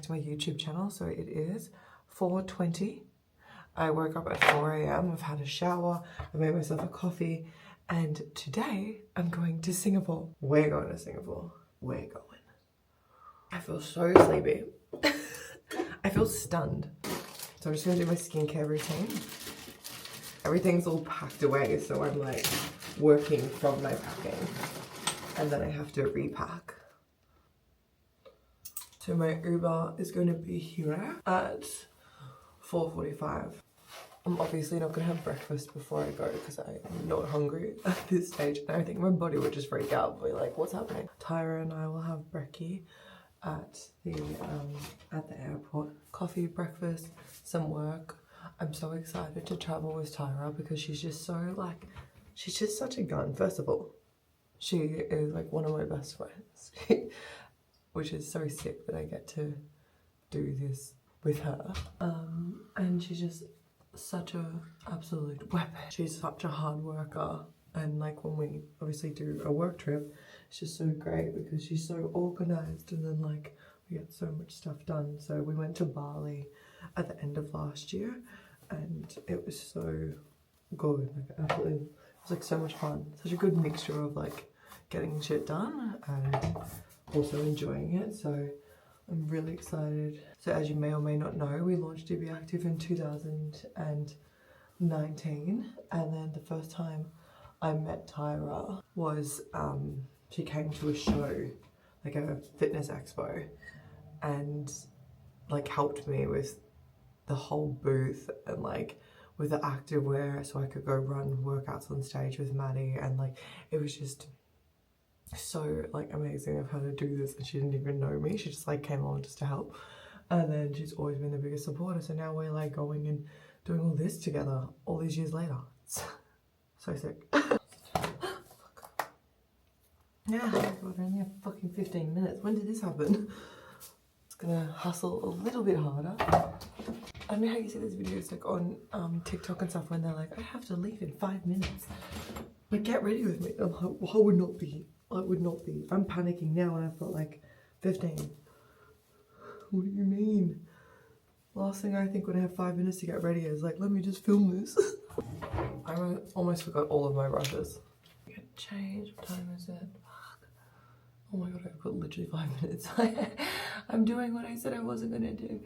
to my YouTube channel. So it is 4:20. I woke up at 4 a.m. I've had a shower, I made myself a coffee, and today I'm going to Singapore. We're going to Singapore. We're going. I feel so sleepy. I feel stunned. So I'm just gonna do my skincare routine. Everything's all packed away, so I'm like working from my packing, and then I have to repack. So my Uber is going to be here at 4:45. I'm obviously not going to have breakfast before I go because I'm not hungry at this stage. And I think my body would just freak out, be like, what's happening? Tyra and I will have brekkie at the airport. Coffee, breakfast, some work. I'm so excited to travel with Tyra because she's just so like, she's just such a gun. First of all, she is like one of my best friends, which is so sick that I get to do this with her. And she's just such a absolute weapon. She's such a hard worker, and like when we obviously do a work trip, it's just so great because she's so organized, and then like we get so much stuff done. So we went to Bali at the end of last year and it was so good, like absolutely, it was like so much fun. Such a good mixture of like getting shit done and also enjoying it. So I'm really excited. So as you may or may not know, we launched DBA Active in 2019, and then the first time I met Tyra was she came to a show, like a fitness expo, and like helped me with the whole booth and like with the activewear so I could go run workouts on stage with Maddie, and like it was just so like amazing of her to do this, and she didn't even know me. She just like came along just to help, and then she's always been the biggest supporter. So now we're like going and doing all this together all these years later. It's so sick. Yeah, oh my god, I only have fucking 15 minutes. When did this happen? It's gonna hustle a little bit harder. I don't know how you see these videos like on TikTok and stuff when they're like, I have to leave in 5 minutes. Like, get ready with me. I'm like, well, I would not be. I'm panicking now and I've got like 15. What do you mean? Last thing I think when I have 5 minutes to get ready is like, let me just film this. I almost forgot all of my brushes. Get changed. What time is it? Fuck. Oh my god, I've got literally 5 minutes. I'm doing what I said I wasn't gonna do.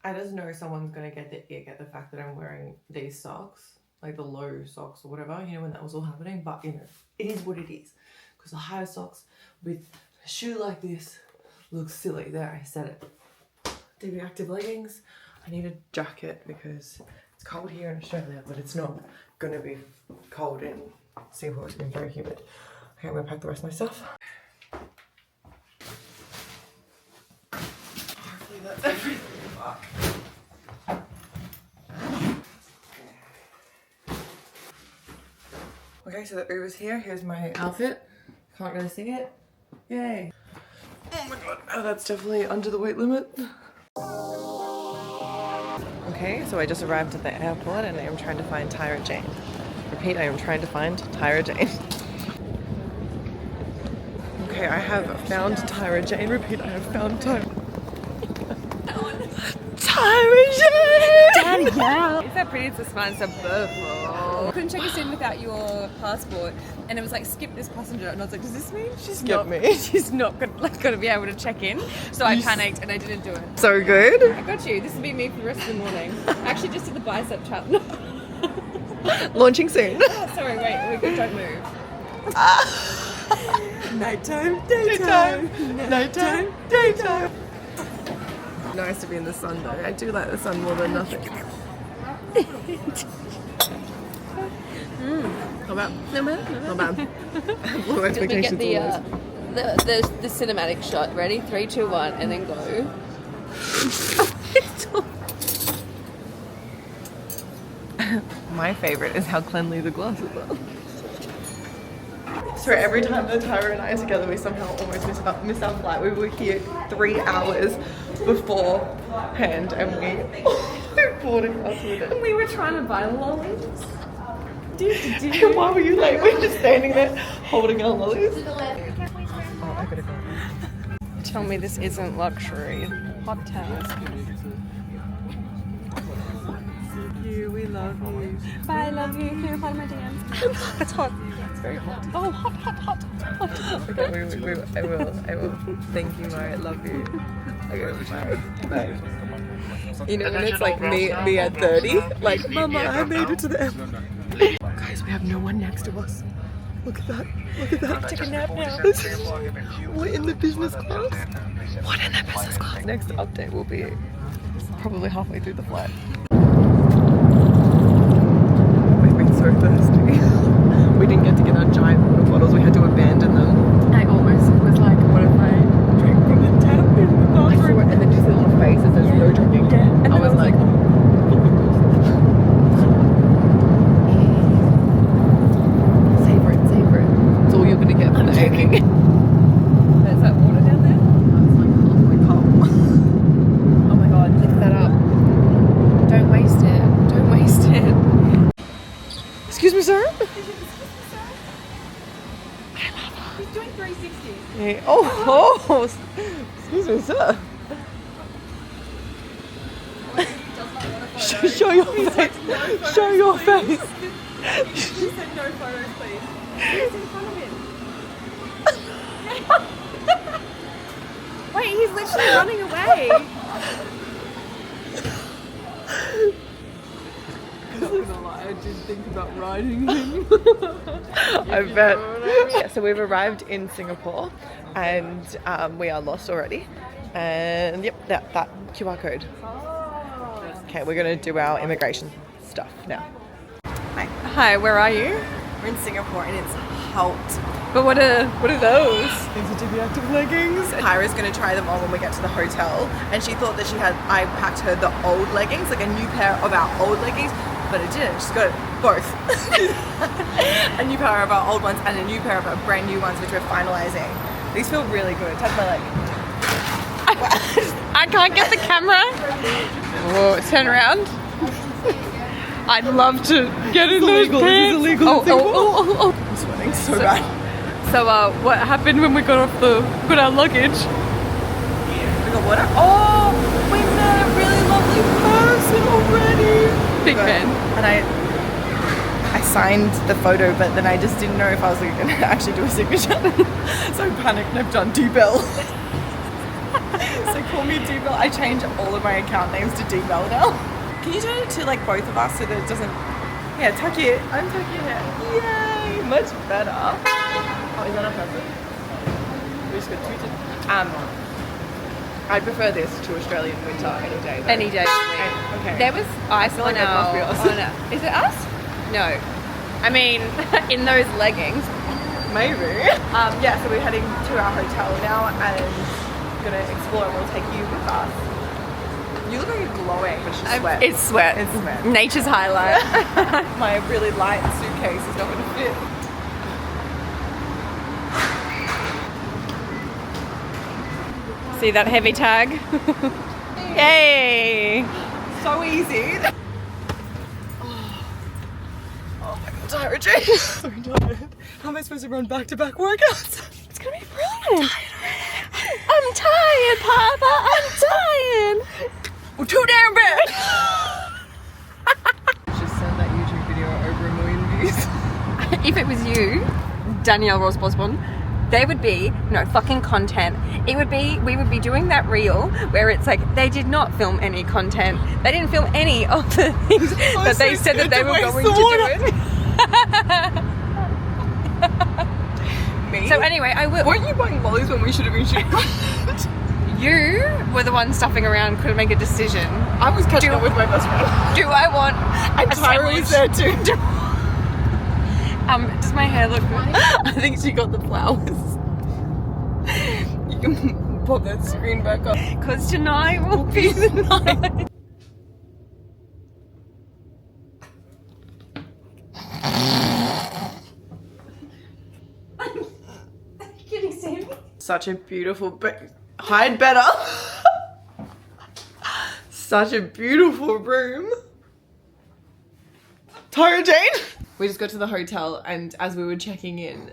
I just know someone's gonna get the ick at the fact that I'm wearing these socks, like the low socks or whatever, you know, when that was all happening. But you know, it is what it is. Because the high socks with a shoe like this looks silly. There, I said it. DBA Active leggings. I need a jacket because it's cold here in Australia, but it's not gonna be cold in Singapore. It's gonna be very humid. Okay, I'm gonna pack the rest of my stuff. Hopefully that's everything. Fuck. Okay, so the Uber's here. Here's my outfit. Can't really see it. Yay. Oh my god. Oh, that's definitely under the weight limit. Okay, so I just arrived at the airport and I am trying to find Tyra Jane. Repeat, I am trying to find Tyra Jane. Okay, I have found Tyra Jane. Repeat, I have found Tyra. Tyra Jane! Danielle! It's that pretty, it's a smart, it's a purple. Couldn't check us in without your passport, and it was like, skip this passenger, and I was like, does this mean she's not gonna be able to check in? So I panicked and I didn't do it. So good. I got you. This will be me for the rest of the morning. I actually just did the bicep challenge. Launching soon. Sorry, wait, we're good, don't move. Nighttime, daytime. Nighttime, daytime. Nice to be in the sun though. I do like the sun more than nothing. Not bad. Not bad. Low expectations. Did we get the cinematic shot? Ready? 3, 2, 1, and then go. My favourite is how cleanly the glasses are. So every time that Tyra and I are together, we somehow almost miss our flight. We were here 3 hours beforehand, and we boarded us with it. And we were trying to buy lollies. And why were you late? We were just standing there holding our lollies. Oh, I gotta go. Tell me this isn't luxury. hot towels. You, we love you. Bye, love you. Can you reply to my DMs? It's hot. It's very hot. Oh, hot. Okay, I will. Thank you, Mari. Love you. Okay, bye. You know when it's like me at 30? Like, Mama, I made it to the end. Guys, we have no one next to us. Look at that. Look at that. Take a nap now. We're in the business class. What in the business class? Next update will be probably halfway through the flight. We've been so thirsty. We didn't get to get our giant water bottles. We had to abandon them. I almost was like, what if I drink from the tap in the bathroom? And then just the little faces, there's no drinking. Yeah. And I was like, savor it. It's all you're gonna get from the evening. There's that water down there? It's like halfway cup. Oh my god, lift that up. Don't waste it. Don't waste it. Excuse me, sir? He's doing 360s. Hey, oh, excuse me, sir. Show your face. Show your face. She said no photos, please. He's in front of him. Wait, he's literally running away. Not gonna lie, I did think about riding him. I bet. Yeah, so we've arrived in Singapore and we are lost already. And yep, that QR code. Okay, we're gonna do our immigration stuff now. Hi, where are you? We're in Singapore and it's hot. But what are those? These are DBA active leggings. Kyra's gonna try them on when we get to the hotel, and she thought that I packed her the old leggings, like a new pair of our old leggings, but it didn't. She's got both. A new pair of our old ones and a new pair of our brand new ones, which we're finalizing. These feel really good. Touch my leg. I can't get the camera. Whoa, turn around. I'd love to get in those pants. This is illegal. Oh. I'm sweating so bad. So what happened when we got our luggage? We got water. Oh, we met a really lovely person already. Big fan. And I signed the photo, but then I just didn't know if I was going to actually do a signature. So I panicked and I've done D-Bell. So call me D-Bell. I changed all of my account names to D-Bell now. Can you turn it to like both of us so that it doesn't... Yeah, tuck it. Untuck your hair. Yay! Much better. Oh, is that on purpose? We just got tweeted. I prefer this to Australian winter any day. Though. Any day. Okay. There was ice feel like on it must be our... us. on our- Is it us? No. I mean, in those leggings. Maybe. Yeah, so we're heading to our hotel now and gonna explore and we'll take you with us. You look like you're glowing, but it's just sweat. It's sweat. It's sweat. Nature's highlight. My really light suitcase is not gonna fit. See that heavy tag? Yay! So easy. Oh my god, tired, Jane. So tired. How am I supposed to run back-to-back workouts? It's gonna be brilliant. I'm tired, Papa. I'm tired. We're too damn bad. Just send that YouTube video over 1 million views. If it was you, Danielle Ross Bosbon, there would be no fucking content. It would be, we would be doing that reel where it's like they did not film any content. They didn't film any of the things that they said that they were going to do. Me? So anyway, I will. Weren't you buying lollies when we should have been shooting? You were the one stuffing around, couldn't make a decision. I was catching up with my best friend. Do I want And a Tyra was there too. Does my hair look good? I think she got the flowers. You can pop that screen back up. Because tonight will be the night. Can you see me? Such a beautiful, hide better. Such a beautiful room. Tyra Jane. We just got to the hotel and as we were checking in,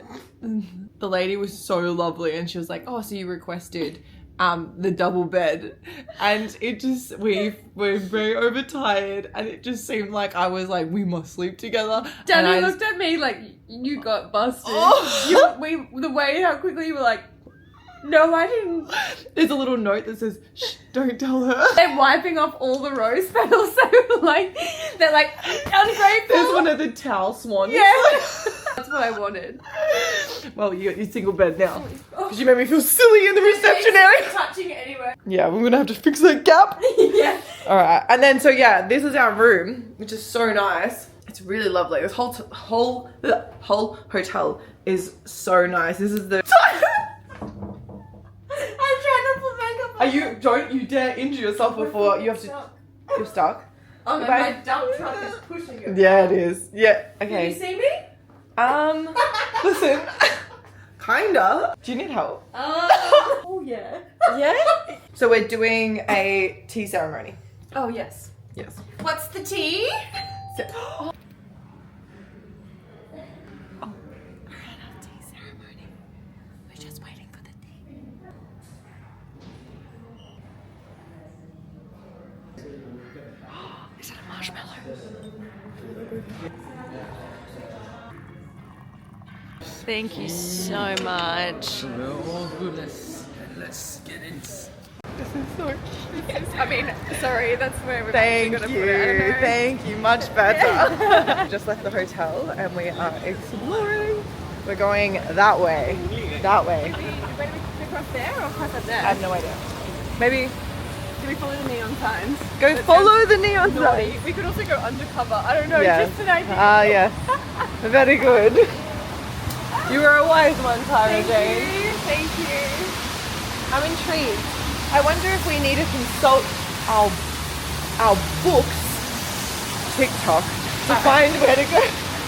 the lady was so lovely and she was like, oh, so you requested the double bed, and it just, we were very overtired, and it just seemed like I was like, we must sleep together. Danny looked at me like, you got busted. Oh. The way how quickly you were like, no, I didn't. There's a little note that says, shh, don't tell her. They're wiping off all the rose petals, so like, they're like, ungrateful. There's one of the towel swans. Yeah. That's what I wanted. Well, you got your single bed now. Because you made me feel silly in the reception area. Touching it anyway. Yeah, we're gonna have to fix that gap. Yeah. Alright, and then so yeah, this is our room, which is so nice. It's really lovely. This whole hotel is so nice. This is the... I'm trying to put makeup on. Don't you dare injure yourself before you have to... You're stuck? Oh no, my dump truck is pushing it. Yeah, it is. Yeah, okay. Can you see me? Listen. Kinda. Do you need help? Oh yeah. Yeah? So we're doing a tea ceremony. Oh yes. Yes. What's the tea? So, Tea ceremony. We're just waiting for the tea. Is it a marshmallow? Thank you so much. Let's get in. this is so cute. I mean, sorry, that's where we're Thank gonna you. put it. Thank you. Much better. Just left the hotel and we are exploring. We're going that way. That way. Where do we cross there or cross up there? I have no idea. Maybe Do we follow the neon signs? go follow the neon Naughty. sign. We could also go undercover. I don't know, Yes. just an idea. Yes. Very good. You were a wise one, Tara Jane. Thank you. I'm intrigued. I wonder if we need to consult our books, TikTok, to find where to go.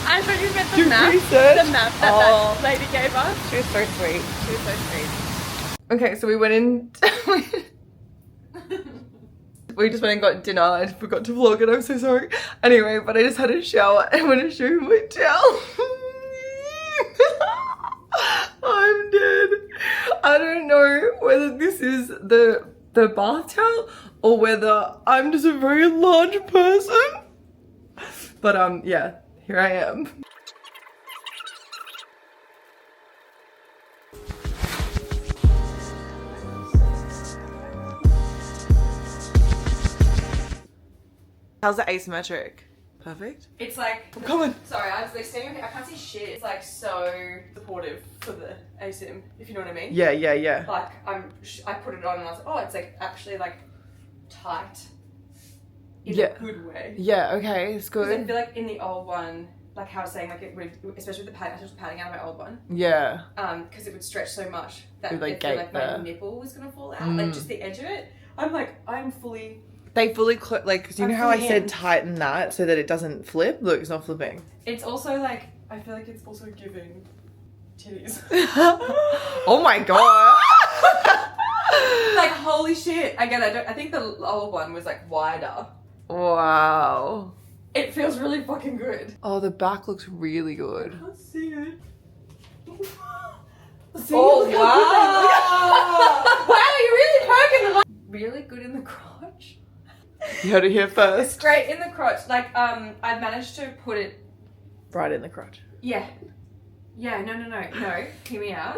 I thought you meant the Do map. research. The map that lady gave us. She was so sweet. She was so sweet. Okay, so we went in. We just went and got dinner. I forgot to vlog it. I'm so sorry. Anyway, but I just had a shower. I'm gonna show you my towel. I'm dead. I don't know whether this is the bath towel or whether I'm just a very large person. But yeah, here I am. How's the asymmetric? Perfect. It's like, I'm coming. sorry, I was like standing here, I can't see shit. It's like so supportive for the ASIM, if you know what I mean. Yeah, yeah, yeah. Like I put it on and I was like, oh, it's like actually like tight in Yeah. a good way. Yeah, okay, it's Because I good. feel like in the old one, like how I was saying, like it would, especially with the padding, I was padding out of my old one, Yeah. because it would stretch so much that It would, like, I feel gape like my there. nipple was gonna fall out, like just the edge of it. I'm fully. They fully like, cause you I'm know how I fully said in. tighten that so that it doesn't flip? Look, it's not flipping. It's also like I feel like it's also giving titties. Oh my god. Like holy shit! Again, I think the old one was like wider. Wow. It feels really fucking good. Oh, the back looks really good. I can't see it. Oh, look how good that- wow, you're really poking the. Really good in the crotch. You heard it here first. Great in the crotch. Like I've managed to put it. Right in the crotch. Yeah. Yeah. No. Hear me out.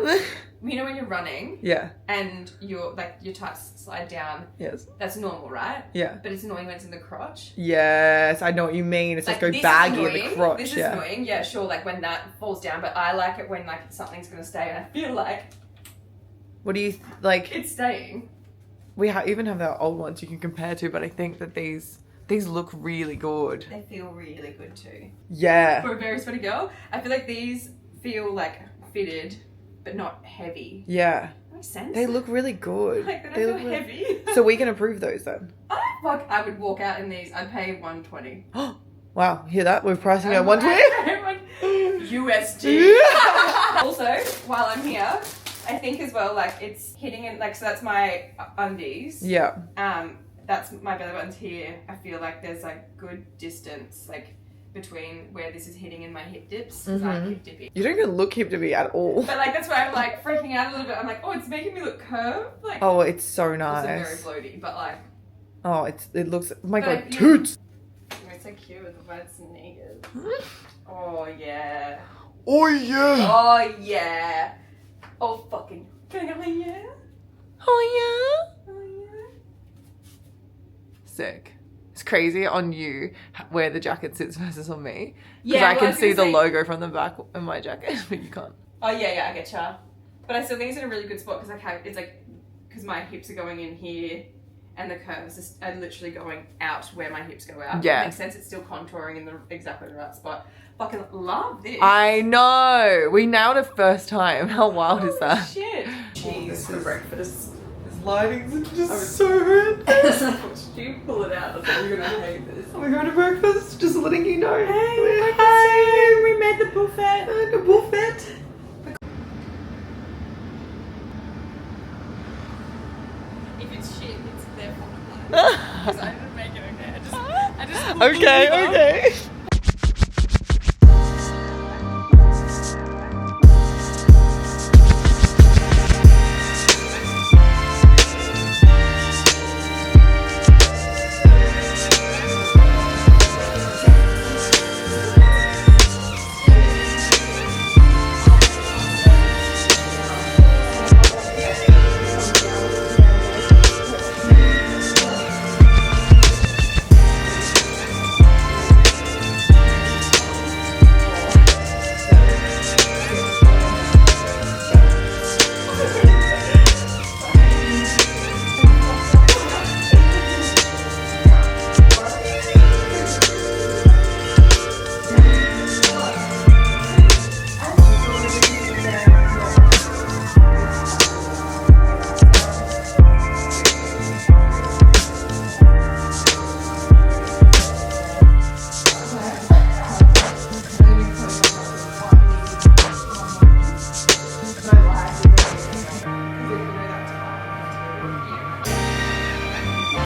You know when you're running Yeah. and your tights slide down. Yes. That's normal, right? Yeah. But it's annoying when it's in the crotch. Yes, I know what you mean. It's like go this is baggy in the annoying. crotch. This is Yeah. annoying. Yeah, sure. Like when that falls down, but I like it when like something's gonna stay, and I feel like What do you like? it's staying. We even have our old ones you can compare to, but I think that these look really good. They feel really good too. Yeah. For a very sweaty girl, I feel like these feel like fitted, but not heavy. Yeah. Makes sense. They look really good. like they don't They feel look really- heavy. So we can approve those then. I would walk out in these. I'd pay $120. Wow, hear that? We're pricing at 120. USD. Also, while I'm here, I think as well, like it's hitting it, like, so that's my undies. Yeah. That's my belly button's here. I feel like there's like good distance, like between where this is hitting and my hip dips. So I'm hip dipping. You don't even look hip to me at all. But like that's why I'm like freaking out a little bit. I'm like, oh, it's making me look curved. Like, oh, it's so also nice. very floaty, but like. Oh, it looks. Oh my god, But toots. It's so cute with the words naked. Oh yeah. Oh yeah. Oh yeah. Oh fucking. Can I go yeah? Oh yeah. Oh yeah. Sick. It's crazy on you where the jacket sits versus on me. Because Yeah, I well, I can was see gonna the say- logo from the back of my jacket, but you can't. Oh yeah, I get ya. But I still think it's in a really good spot because it's like because my hips are going in here and the curves are literally going out where my hips go out. Yeah. It makes sense. It's still contouring in the exactly the right spot. Fucking love this. I know. We nailed it first time. How wild is that? Shit. Cheese for breakfast. This lighting's just so horrendous. You pull it out. I thought you're gonna hate this. We're going to breakfast. Just letting you know. Hey, Hi. we made the buffet. The buffet. If it's shit, it's their fault. Because I didn't make it. Okay. I just. Okay.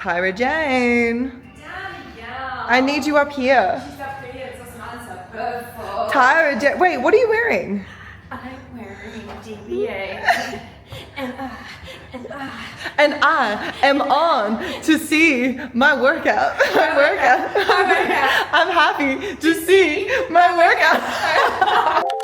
Tyra Jane. I need you up here. Tyra Jane. Wait, what are you wearing? I'm wearing DBA. And I am on to see my workout. My workout. I'm happy to see my workout.